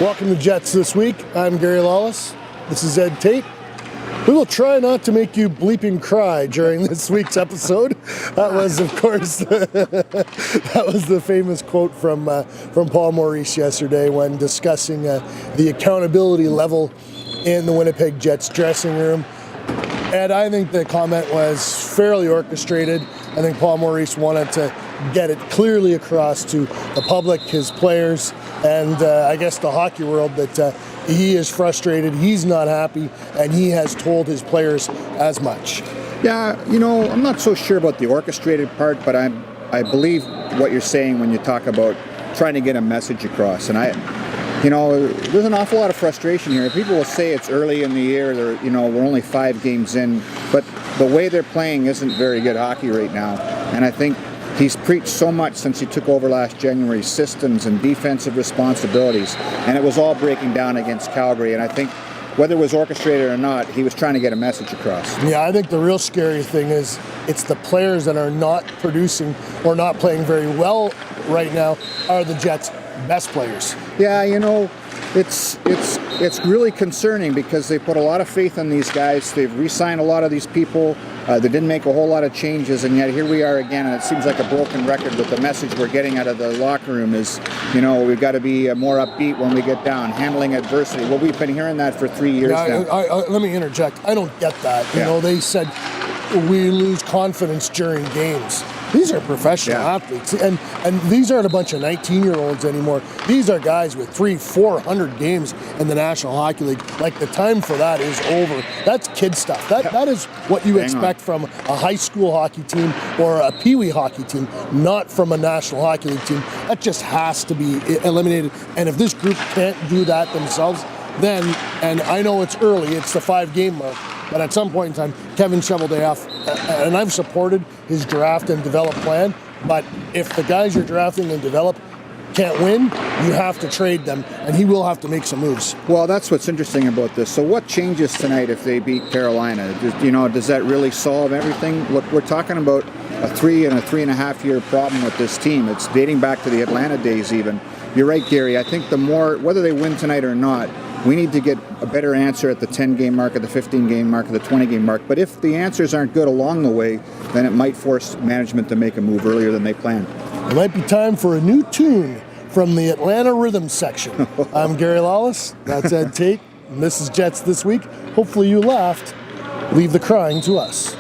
Welcome to Jets This Week. I'm Gary Lawless. This is Ed Tait. We will try not to make you bleeping cry during this week's episode. That was, of course, that was the famous quote from Paul Maurice yesterday when discussing the accountability level in the Winnipeg Jets dressing room. And I think the comment was fairly orchestrated. I think Paul Maurice wanted to get it clearly across to the public, his players, and I guess the hockey world that he is frustrated, he's not happy, and he has told his players as much. Yeah, I'm not so sure about the orchestrated part, but I believe what you're saying when you talk about trying to get a message across. And there's an awful lot of frustration here. People will say it's early in the year, we're only 5 games in, but the way they're playing isn't very good hockey right now. And I think he's preached so much since he took over last January, systems and defensive responsibilities, and it was all breaking down against Calgary. And I think whether it was orchestrated or not, he was trying to get a message across. Yeah, I think the real scary thing is it's the players that are not producing or not playing very well right now are the Jets' best players. Yeah, it's really concerning because they put a lot of faith in these guys. They've re-signed a lot of these people. They didn't make a whole lot of changes, and yet here we are again, and it seems like a broken record. But the message we're getting out of the locker room is, we've got to be more upbeat when we get down, handling adversity. Well, we've been hearing that for 3 years now. Let me interject. I don't get that. They said we lose confidence during games. These are professional athletes, and these aren't a bunch of 19-year-olds anymore. These are guys with 300-400 games in the National Hockey League. Like, the time for that is over. That's kid stuff. That is what you expect from a high school hockey team or a peewee hockey team, not from a National Hockey League team. That just has to be eliminated. And if this group can't do that themselves, then, and I know it's early, it's the 5-game mark, but at some point in time, Kevin Cheveldayoff, and I've supported his draft and develop plan, but if the guys you're drafting and develop can't win, you have to trade them, and he will have to make some moves. Well, that's what's interesting about this. So what changes tonight if they beat Carolina? Does that really solve everything? Look, we're talking about a 3 and a 3.5 year problem with this team. It's dating back to the Atlanta days even. You're right, Gary. I think whether they win tonight or not, we need to get a better answer at the 10-game mark, at the 15-game mark, at the 20-game mark. But if the answers aren't good along the way, then it might force management to make a move earlier than they planned. It might be time for a new tune from the Atlanta Rhythm section. I'm Gary Lawless. That's Ed Tait. And this is Jets This Week. Hopefully you laughed. Leave the crying to us.